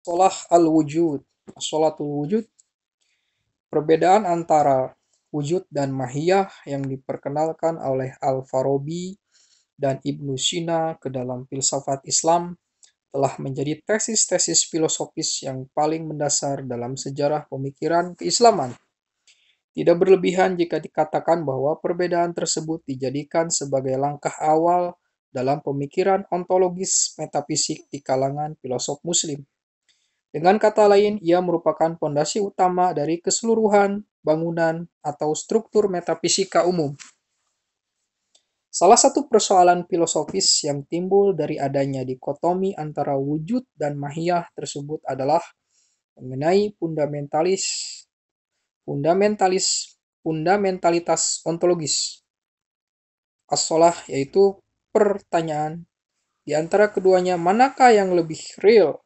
Sholah al-wujud. Sholatul wujud, perbedaan antara wujud dan mahiyah yang diperkenalkan oleh Al-Farabi dan Ibnu Sina ke dalam filsafat Islam telah menjadi tesis-tesis filosofis yang paling mendasar dalam sejarah pemikiran keislaman. Tidak berlebihan jika dikatakan bahwa perbedaan tersebut dijadikan sebagai langkah awal dalam pemikiran ontologis metafisik di kalangan filosof muslim. Dengan kata lain, ia merupakan pondasi utama dari keseluruhan bangunan atau struktur metafisika umum. Salah satu persoalan filosofis yang timbul dari adanya dikotomi antara wujud dan mahiyah tersebut adalah mengenai fundamentalitas ontologis. As-sholah yaitu pertanyaan di antara keduanya manakah yang lebih real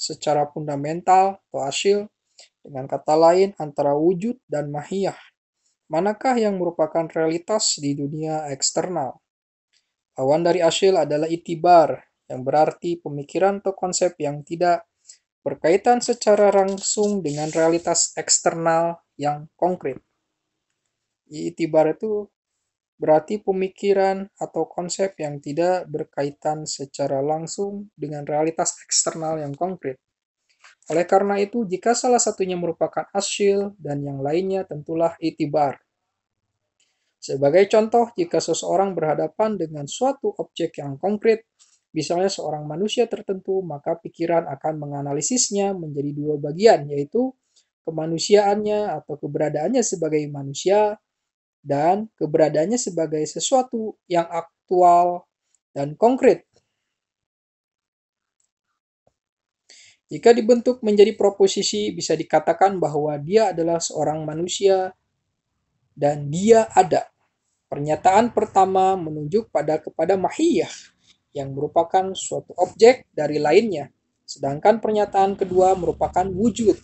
secara fundamental atau asyil, dengan kata lain antara wujud dan mahiyah. Manakah yang merupakan realitas di dunia eksternal? Lawan dari asyil adalah itibar, yang berarti pemikiran atau konsep yang tidak berkaitan secara langsung dengan realitas eksternal yang konkret. Itibar itu berarti pemikiran atau konsep yang tidak berkaitan secara langsung dengan realitas eksternal yang konkret. Oleh karena itu, jika salah satunya merupakan asyil dan yang lainnya tentulah itibar. Sebagai contoh, jika seseorang berhadapan dengan suatu objek yang konkret, misalnya seorang manusia tertentu, maka pikiran akan menganalisisnya menjadi dua bagian, yaitu kemanusiaannya atau keberadaannya sebagai manusia dan keberadaannya sebagai sesuatu yang aktual dan konkret. Jika dibentuk menjadi proposisi, bisa dikatakan bahwa dia adalah seorang manusia dan dia ada. Pernyataan pertama menunjuk kepada mahiyah, yang merupakan suatu objek dari lainnya. Sedangkan pernyataan kedua merupakan wujud,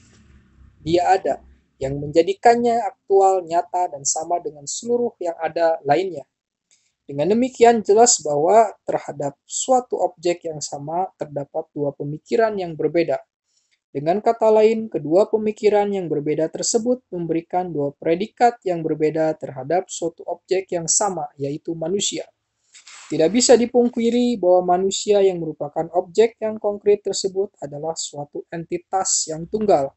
dia ada, yang menjadikannya aktual, nyata, dan sama dengan seluruh yang ada lainnya. Dengan demikian jelas bahwa terhadap suatu objek yang sama terdapat dua pemikiran yang berbeda. Dengan kata lain, kedua pemikiran yang berbeda tersebut memberikan dua predikat yang berbeda terhadap suatu objek yang sama, yaitu manusia. Tidak bisa dipungkiri bahwa manusia yang merupakan objek yang konkret tersebut adalah suatu entitas yang tunggal.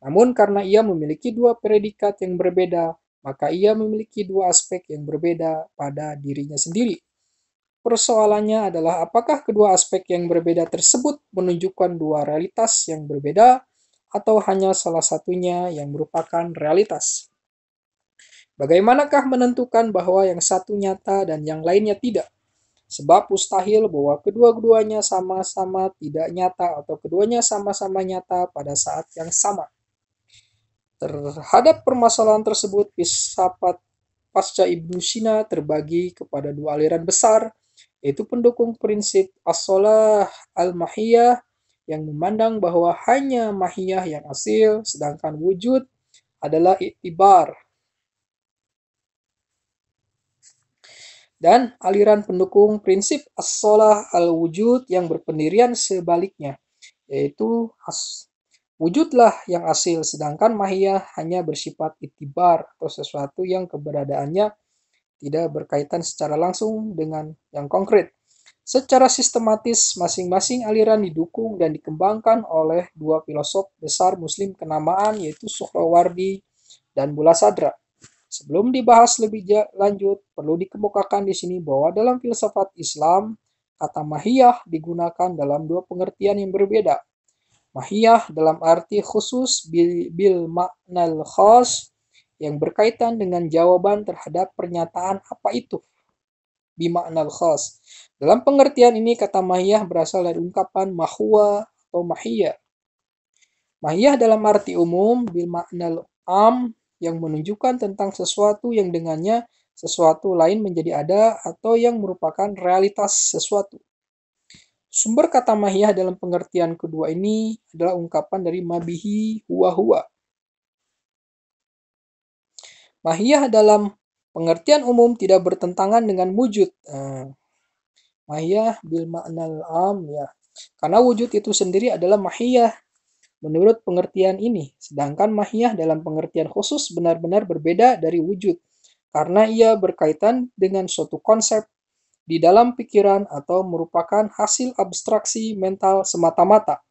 Namun karena ia memiliki dua predikat yang berbeda, maka ia memiliki dua aspek yang berbeda pada dirinya sendiri. Persoalannya adalah apakah kedua aspek yang berbeda tersebut menunjukkan dua realitas yang berbeda atau hanya salah satunya yang merupakan realitas. Bagaimanakah menentukan bahwa yang satu nyata dan yang lainnya tidak? Sebab mustahil bahwa kedua-duanya sama-sama tidak nyata atau keduanya sama-sama nyata pada saat yang sama. Terhadap permasalahan tersebut, filsafat pasca Ibnu Sina terbagi kepada dua aliran besar, yaitu pendukung prinsip as-sholah al-mahiyah yang memandang bahwa hanya mahiyah yang asil, sedangkan wujud adalah i'tibar. Dan aliran pendukung prinsip as-sholah al-wujud yang berpendirian sebaliknya, yaitu wujudlah yang asil, sedangkan mahiyah hanya bersifat i'tibar atau sesuatu yang keberadaannya tidak berkaitan secara langsung dengan yang konkret. Secara sistematis, masing-masing aliran didukung dan dikembangkan oleh dua filosof besar Muslim kenamaan, yaitu Suhrawardi dan Mullah Sadra. Sebelum dibahas lebih lanjut, perlu dikemukakan di sini bahwa dalam filsafat Islam, kata mahiyah digunakan dalam dua pengertian yang berbeda. Mahiyah dalam arti khusus bil maknal khas, yang berkaitan dengan jawaban terhadap pernyataan apa itu bimaknal khas. Dalam pengertian ini, kata mahiyah berasal dari ungkapan mahwa atau mahiyah. Mahiyah dalam arti umum bil maknal am, yang menunjukkan tentang sesuatu yang dengannya sesuatu lain menjadi ada atau yang merupakan realitas sesuatu. Sumber kata mahiyah dalam pengertian kedua ini adalah ungkapan dari mabihi huwa huwa. Mahiyah dalam pengertian umum tidak bertentangan dengan wujud. Mahiyah bil maknal am, ya. Karena wujud itu sendiri adalah mahiyah menurut pengertian ini, sedangkan mahiyah dalam pengertian khusus benar-benar berbeda dari wujud, karena ia berkaitan dengan suatu konsep di dalam pikiran atau merupakan hasil abstraksi mental semata-mata.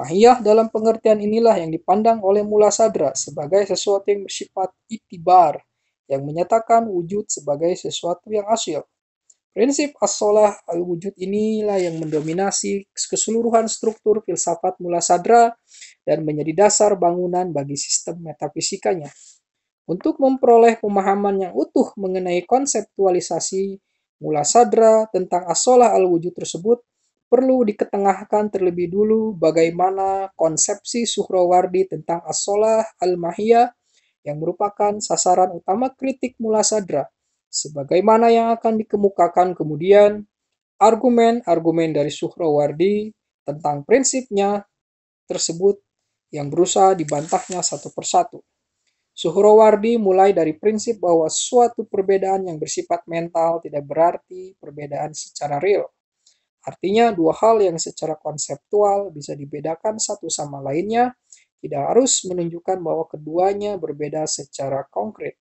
Mahiyah dalam pengertian inilah yang dipandang oleh Mula Sadra sebagai sesuatu yang bersifat itibar, yang menyatakan wujud sebagai sesuatu yang asyik. Prinsip as-sholah al-wujud inilah yang mendominasi keseluruhan struktur filsafat Mula Sadra dan menjadi dasar bangunan bagi sistem metafisikanya. Untuk memperoleh pemahaman yang utuh mengenai konseptualisasi Mula Sadra tentang as-sholah al-wujud tersebut, perlu diketengahkan terlebih dulu bagaimana konsepsi Suhrawardi tentang as-sholah al-mahiyah yang merupakan sasaran utama kritik Mula Sadra. Sebagaimana yang akan dikemukakan kemudian, argumen-argumen dari Suhrawardi tentang prinsipnya tersebut yang berusaha dibantahnya satu persatu. Suhrawardi mulai dari prinsip bahwa suatu perbedaan yang bersifat mental tidak berarti perbedaan secara real. Artinya, dua hal yang secara konseptual bisa dibedakan satu sama lainnya tidak harus menunjukkan bahwa keduanya berbeda secara konkret.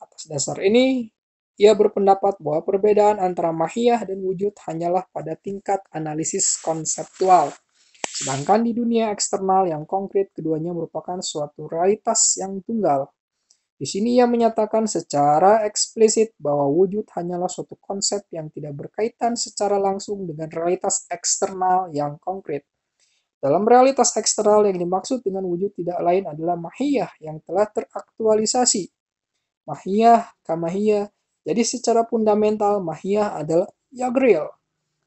Atas dasar ini, ia berpendapat bahwa perbedaan antara mahiyah dan wujud hanyalah pada tingkat analisis konseptual. Sedangkan di dunia eksternal yang konkret, keduanya merupakan suatu realitas yang tunggal. Di sini ia menyatakan secara eksplisit bahwa wujud hanyalah suatu konsep yang tidak berkaitan secara langsung dengan realitas eksternal yang konkret. Dalam realitas eksternal yang dimaksud dengan wujud tidak lain adalah mahiyah yang telah teraktualisasi. Mahiyah, kamahiyah. Jadi secara fundamental, mahiyah adalah yang real.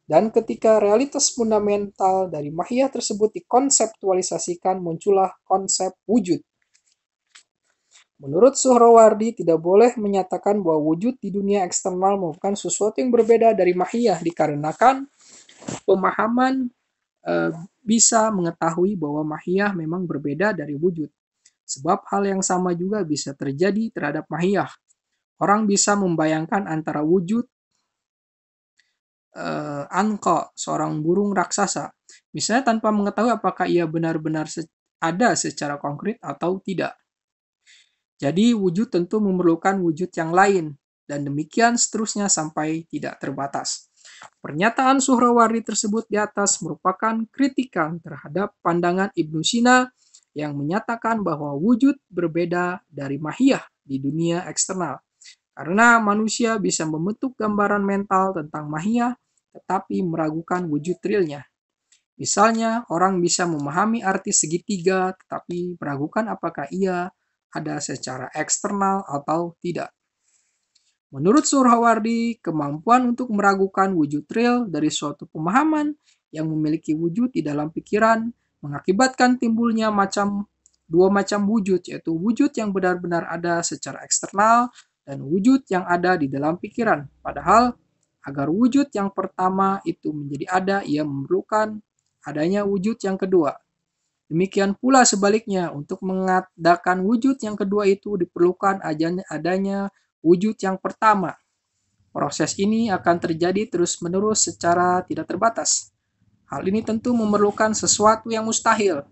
Dan ketika realitas fundamental dari mahiyah tersebut dikonseptualisasikan, muncullah konsep wujud. Menurut Suhrawardi, tidak boleh menyatakan bahwa wujud di dunia eksternal merupakan sesuatu yang berbeda dari mahiyah, dikarenakan pemahaman bisa mengetahui bahwa mahiyah memang berbeda dari wujud. Sebab hal yang sama juga bisa terjadi terhadap mahiyah. Orang bisa membayangkan antara wujud Anko, seorang burung raksasa, misalnya tanpa mengetahui apakah ia benar-benar ada secara konkret atau tidak. Jadi wujud tentu memerlukan wujud yang lain, dan demikian seterusnya sampai tidak terbatas. Pernyataan Suhrawardi tersebut di atas merupakan kritikan terhadap pandangan Ibnu Sina yang menyatakan bahwa wujud berbeda dari mahiyah di dunia eksternal. Karena manusia bisa membentuk gambaran mental tentang mahiyah tetapi meragukan wujud realnya. Misalnya, orang bisa memahami arti segitiga tetapi meragukan apakah ia ada secara eksternal atau tidak. Menurut Suhrawardi, kemampuan untuk meragukan wujud real dari suatu pemahaman yang memiliki wujud di dalam pikiran mengakibatkan timbulnya dua macam wujud, yaitu wujud yang benar-benar ada secara eksternal dan wujud yang ada di dalam pikiran. Padahal, agar wujud yang pertama itu menjadi ada, ia memerlukan adanya wujud yang kedua. Demikian pula sebaliknya, untuk mengadakan wujud yang kedua itu diperlukan adanya wujud yang pertama. Proses ini akan terjadi terus-menerus secara tidak terbatas. Hal ini tentu memerlukan sesuatu yang mustahil,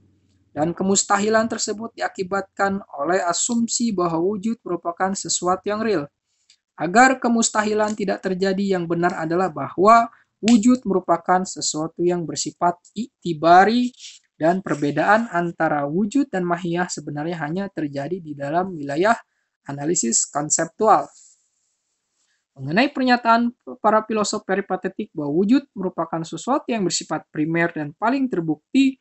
dan kemustahilan tersebut diakibatkan oleh asumsi bahwa wujud merupakan sesuatu yang real. Agar kemustahilan tidak terjadi, yang benar adalah bahwa wujud merupakan sesuatu yang bersifat iktibari dan perbedaan antara wujud dan mahiyah sebenarnya hanya terjadi di dalam wilayah analisis konseptual. Mengenai pernyataan para filosof peripatetik bahwa wujud merupakan sesuatu yang bersifat primer dan paling terbukti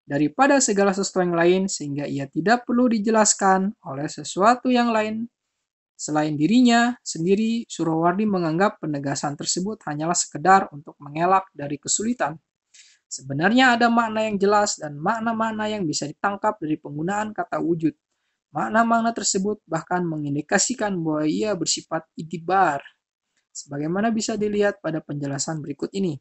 daripada segala sesuatu yang lain sehingga ia tidak perlu dijelaskan oleh sesuatu yang lain selain dirinya sendiri, Suhrawardi menganggap penegasan tersebut hanyalah sekedar untuk mengelak dari kesulitan. Sebenarnya ada makna yang jelas dan makna-makna yang bisa ditangkap dari penggunaan kata wujud. Makna-makna tersebut bahkan mengindikasikan bahwa ia bersifat itibar, sebagaimana bisa dilihat pada penjelasan berikut ini.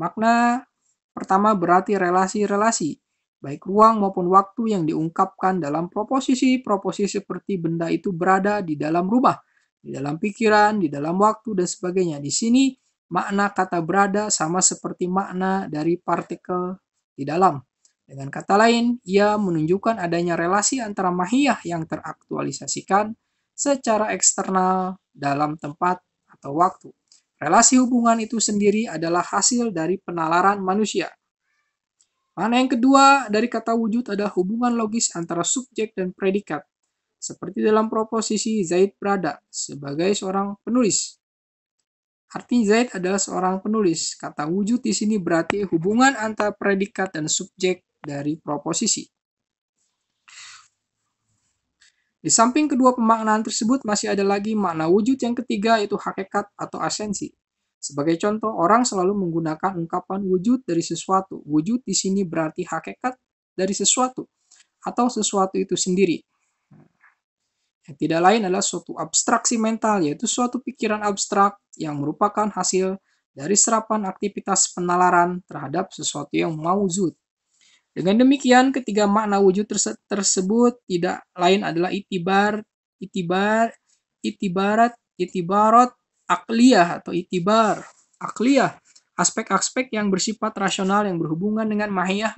Makna pertama berarti relasi-relasi, baik ruang maupun waktu yang diungkapkan dalam proposisi-proposisi seperti benda itu berada di dalam rumah, di dalam pikiran, di dalam waktu, dan sebagainya. Di sini, makna kata berada sama seperti makna dari partikel di dalam. Dengan kata lain, ia menunjukkan adanya relasi antara mahiyah yang teraktualisasikan secara eksternal dalam tempat atau waktu. Relasi hubungan itu sendiri adalah hasil dari penalaran manusia. Makna yang kedua dari kata wujud adalah hubungan logis antara subjek dan predikat, seperti dalam proposisi Zaid berada sebagai seorang penulis. Arti Zaid adalah seorang penulis. Kata wujud di sini berarti hubungan antara predikat dan subjek dari proposisi. Di samping kedua pemaknaan tersebut masih ada lagi makna wujud yang ketiga, yaitu hakikat atau esensi. Sebagai contoh, orang selalu menggunakan ungkapan wujud dari sesuatu. Wujud di sini berarti hakikat dari sesuatu atau sesuatu itu sendiri. Yang tidak lain adalah suatu abstraksi mental, yaitu suatu pikiran abstrak yang merupakan hasil dari serapan aktivitas penalaran terhadap sesuatu yang mauzud. Dengan demikian, ketiga makna wujud tersebut tidak lain adalah itibarat akliyah atau itibar akliyah, aspek-aspek yang bersifat rasional yang berhubungan dengan mahiyah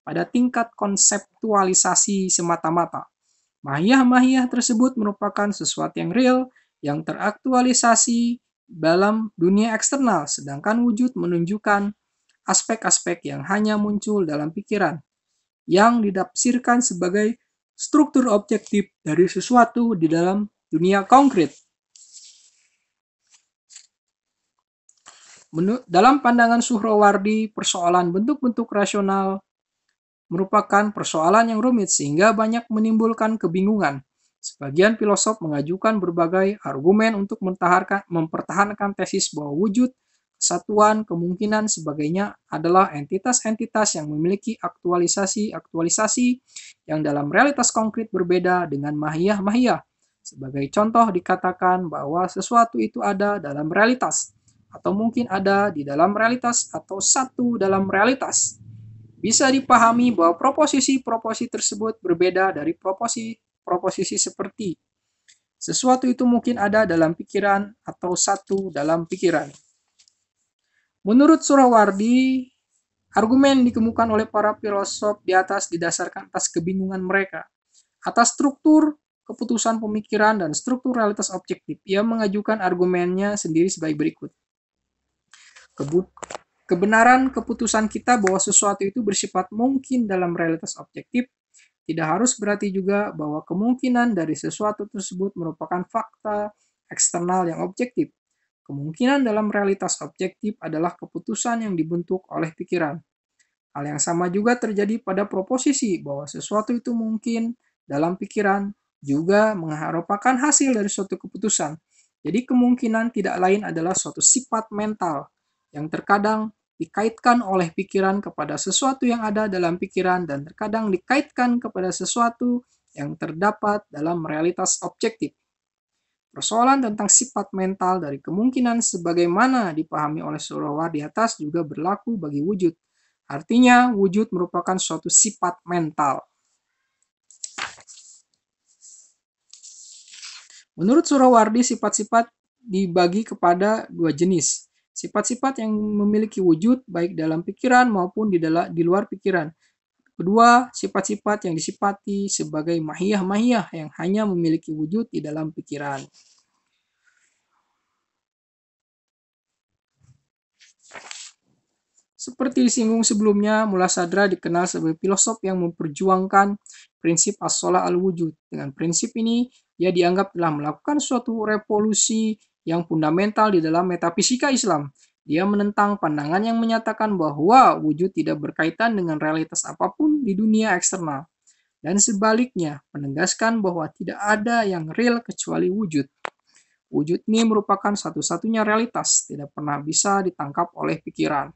pada tingkat konseptualisasi semata-mata. Mahiyah tersebut merupakan sesuatu yang real, yang teraktualisasi dalam dunia eksternal, sedangkan wujud menunjukkan aspek-aspek yang hanya muncul dalam pikiran, yang ditafsirkan sebagai struktur objektif dari sesuatu di dalam dunia konkret. Dalam pandangan Suhrawardi, persoalan bentuk-bentuk rasional merupakan persoalan yang rumit sehingga banyak menimbulkan kebingungan. Sebagian filosof mengajukan berbagai argumen untuk mempertahankan tesis bahwa wujud, kesatuan, kemungkinan, sebagainya adalah entitas-entitas yang memiliki aktualisasi yang dalam realitas konkret berbeda dengan mahiyah. Sebagai contoh dikatakan bahwa sesuatu itu ada dalam realitas, atau mungkin ada di dalam realitas, atau satu dalam realitas. Bisa dipahami bahwa proposisi-proposisi tersebut berbeda dari proposisi seperti sesuatu itu mungkin ada dalam pikiran atau satu dalam pikiran. Menurut Suhrawardi, argumen dikemukakan oleh para filosof di atas didasarkan atas kebingungan mereka atas struktur keputusan pemikiran dan struktur realitas objektif. Ia mengajukan argumennya sendiri sebagai berikut. Kebenaran keputusan kita bahwa sesuatu itu bersifat mungkin dalam realitas objektif tidak harus berarti juga bahwa kemungkinan dari sesuatu tersebut merupakan fakta eksternal yang objektif. Kemungkinan dalam realitas objektif adalah keputusan yang dibentuk oleh pikiran. Hal yang sama juga terjadi pada proposisi bahwa sesuatu itu mungkin dalam pikiran juga merupakan hasil dari suatu keputusan. Jadi kemungkinan tidak lain adalah suatu sifat mental yang terkadang dikaitkan oleh pikiran kepada sesuatu yang ada dalam pikiran dan terkadang dikaitkan kepada sesuatu yang terdapat dalam realitas objektif. Persoalan tentang sifat mental dari kemungkinan sebagaimana dipahami oleh Suhrawardi di atas juga berlaku bagi wujud. Artinya, wujud merupakan suatu sifat mental. Menurut Suhrawardi, sifat-sifat dibagi kepada dua jenis. Sifat-sifat yang memiliki wujud baik dalam pikiran maupun di luar pikiran. Kedua, sifat-sifat yang disifati sebagai mahiyah yang hanya memiliki wujud di dalam pikiran. Seperti disinggung sebelumnya, Mullah Sadra dikenal sebagai filosof yang memperjuangkan prinsip as-sholah al-wujud. Dengan prinsip ini, ia dianggap telah melakukan suatu revolusi yang fundamental di dalam metafisika Islam. Dia menentang pandangan yang menyatakan bahwa wujud tidak berkaitan dengan realitas apapun di dunia eksternal. Dan sebaliknya, menegaskan bahwa tidak ada yang real kecuali wujud. Wujud ini merupakan satu-satunya realitas, tidak pernah bisa ditangkap oleh pikiran.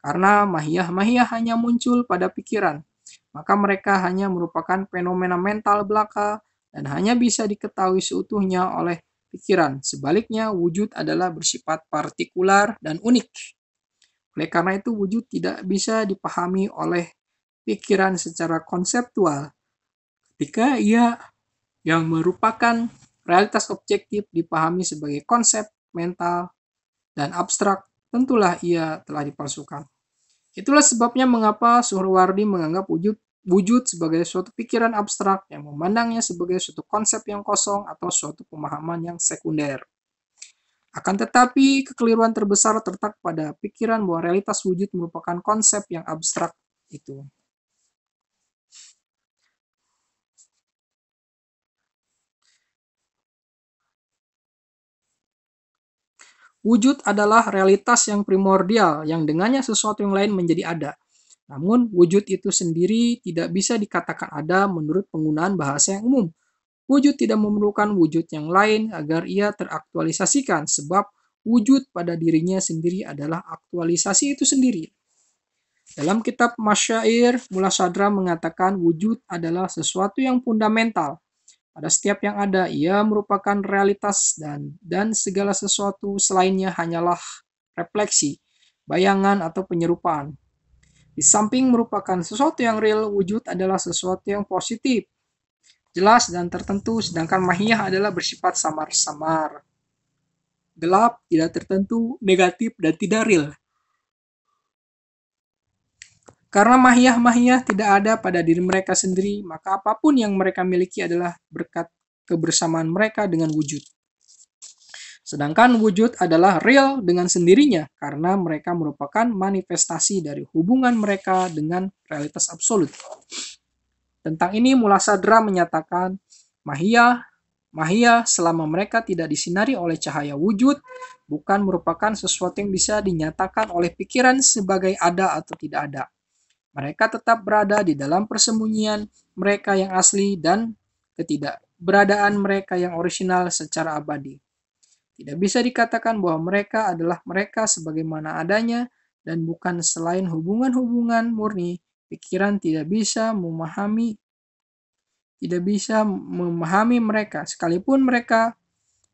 Karena mahiyah hanya muncul pada pikiran, maka mereka hanya merupakan fenomena mental belaka dan hanya bisa diketahui seutuhnya oleh pikiran. Sebaliknya, wujud adalah bersifat partikular dan unik. Oleh karena itu, wujud tidak bisa dipahami oleh pikiran secara konseptual. Ketika ia yang merupakan realitas objektif dipahami sebagai konsep mental dan abstrak, tentulah ia telah dipalsukan. Itulah sebabnya mengapa Suhrawardi menganggap wujud sebagai suatu pikiran abstrak yang memandangnya sebagai suatu konsep yang kosong atau suatu pemahaman yang sekunder. Akan tetapi, kekeliruan terbesar terletak pada pikiran bahwa realitas wujud merupakan konsep yang abstrak itu. Wujud adalah realitas yang primordial yang dengannya sesuatu yang lain menjadi ada. Namun, wujud itu sendiri tidak bisa dikatakan ada menurut penggunaan bahasa yang umum. Wujud tidak memerlukan wujud yang lain agar ia teraktualisasikan, sebab wujud pada dirinya sendiri adalah aktualisasi itu sendiri. Dalam kitab Masyair, Mullah Sadra mengatakan wujud adalah sesuatu yang fundamental. Pada setiap yang ada, ia merupakan realitas dan segala sesuatu selainnya hanyalah refleksi, bayangan, atau penyerupaan. Di samping merupakan sesuatu yang real, wujud adalah sesuatu yang positif, jelas dan tertentu, sedangkan mahiyah adalah bersifat samar-samar, gelap, tidak tertentu, negatif, dan tidak real. Karena mahiyah-mahiyah tidak ada pada diri mereka sendiri, maka apapun yang mereka miliki adalah berkat kebersamaan mereka dengan wujud. Sedangkan wujud adalah real dengan sendirinya karena mereka merupakan manifestasi dari hubungan mereka dengan realitas absolut. Tentang ini Mullah Sadra menyatakan, mahiyah selama mereka tidak disinari oleh cahaya wujud, bukan merupakan sesuatu yang bisa dinyatakan oleh pikiran sebagai ada atau tidak ada. Mereka tetap berada di dalam persembunyian mereka yang asli dan ketidakberadaan mereka yang orisinal secara abadi. Tidak bisa dikatakan bahwa mereka adalah mereka sebagaimana adanya dan bukan selain hubungan-hubungan murni. Pikiran tidak bisa memahami mereka sekalipun mereka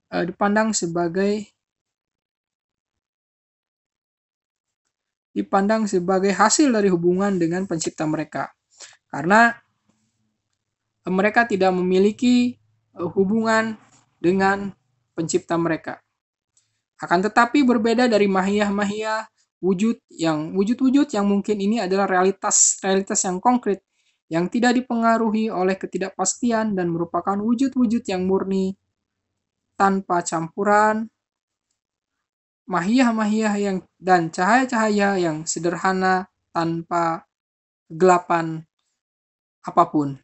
dipandang sebagai hasil dari hubungan dengan pencipta mereka, karena mereka tidak memiliki hubungan dengan pencipta mereka. Akan tetapi berbeda dari mahiyah-mahiyah wujud-wujud yang mungkin ini adalah realitas yang konkret yang tidak dipengaruhi oleh ketidakpastian dan merupakan wujud-wujud yang murni tanpa campuran mahiyah-mahiyah dan cahaya-cahaya yang sederhana tanpa kegelapan apapun.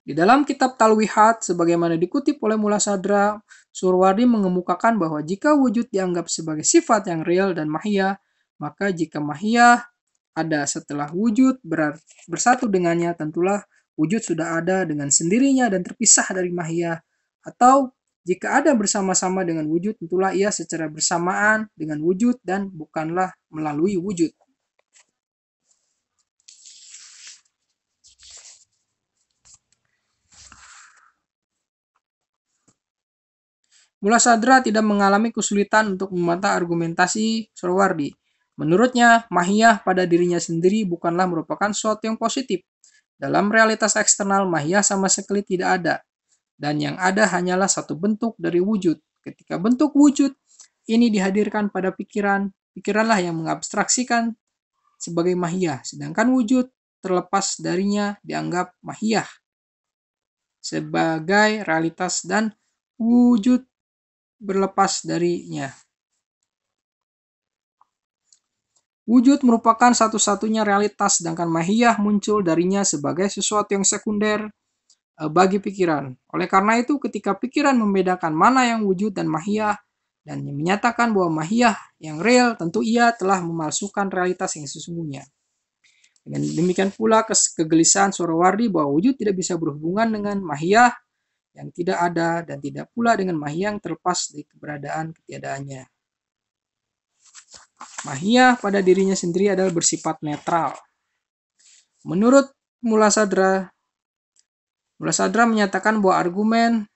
Di dalam kitab Talwihat, sebagaimana dikutip oleh Mullah Sadra, Suhrawardi mengemukakan bahwa jika wujud dianggap sebagai sifat yang real dan mahiyah, maka jika mahiyah ada setelah wujud bersatu dengannya, tentulah wujud sudah ada dengan sendirinya dan terpisah dari mahiyah. Atau jika ada bersama-sama dengan wujud, tentulah ia secara bersamaan dengan wujud dan bukanlah melalui wujud. Mullah Sadra tidak mengalami kesulitan untuk membantah argumentasi Suhrawardi. Menurutnya, mahiyah pada dirinya sendiri bukanlah merupakan sesuatu yang positif. Dalam realitas eksternal, mahiyah sama sekali tidak ada. Dan yang ada hanyalah satu bentuk dari wujud. Ketika bentuk wujud ini dihadirkan pada pikiran, pikiranlah yang mengabstraksikan sebagai mahiyah. Sedangkan wujud terlepas darinya dianggap mahiyah sebagai realitas dan wujud berlepas darinya. Wujud merupakan satu-satunya realitas, sedangkan mahiyah muncul darinya sebagai sesuatu yang sekunder bagi pikiran. Oleh karena itu, ketika pikiran membedakan mana yang wujud dan mahiyah, dan menyatakan bahwa mahiyah yang real, tentu ia telah memalsukan realitas yang sesungguhnya. Dengan demikian pula kegelisahan Suhrawardi bahwa wujud tidak bisa berhubungan dengan mahiyah yang tidak ada dan tidak pula dengan mahiyah yang terlepas dari keberadaan ketiadaannya. Mahiyah pada dirinya sendiri adalah bersifat netral. Menurut Mullah Sadra menyatakan bahwa argumen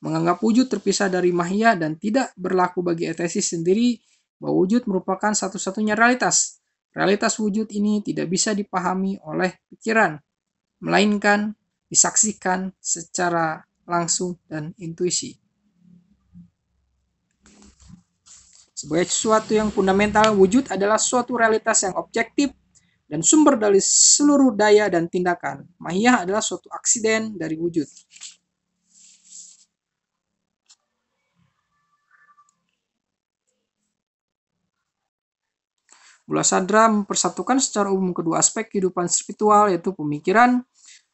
menganggap wujud terpisah dari mahiyah dan tidak berlaku bagi etesis sendiri, bahwa wujud merupakan satu-satunya realitas. Realitas wujud ini tidak bisa dipahami oleh pikiran, melainkan disaksikan secara langsung dan intuisi. Sebagai sesuatu yang fundamental, wujud adalah suatu realitas yang objektif dan sumber dari seluruh daya dan tindakan. Mahiyah adalah suatu aksiden dari wujud. Mulassadra mempersatukan secara umum kedua aspek kehidupan spiritual, yaitu pemikiran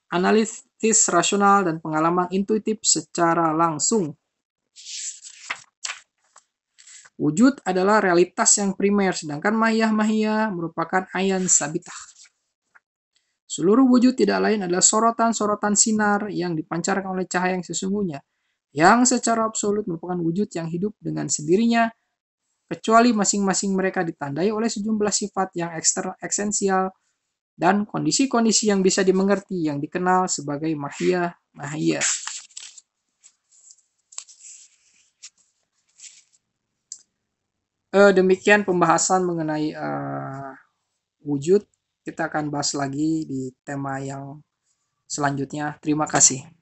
analitis rasional dan pengalaman intuitif secara langsung. Wujud adalah realitas yang primer, sedangkan mahiyah merupakan ayan sabitah. Seluruh wujud tidak lain adalah sorotan-sorotan sinar yang dipancarkan oleh cahaya yang sesungguhnya, yang secara absolut merupakan wujud yang hidup dengan sendirinya, kecuali masing-masing mereka ditandai oleh sejumlah sifat yang esensial dan kondisi-kondisi yang bisa dimengerti yang dikenal sebagai mahiyah. Demikian pembahasan mengenai wujud. Kita akan bahas lagi di tema yang selanjutnya. Terima kasih.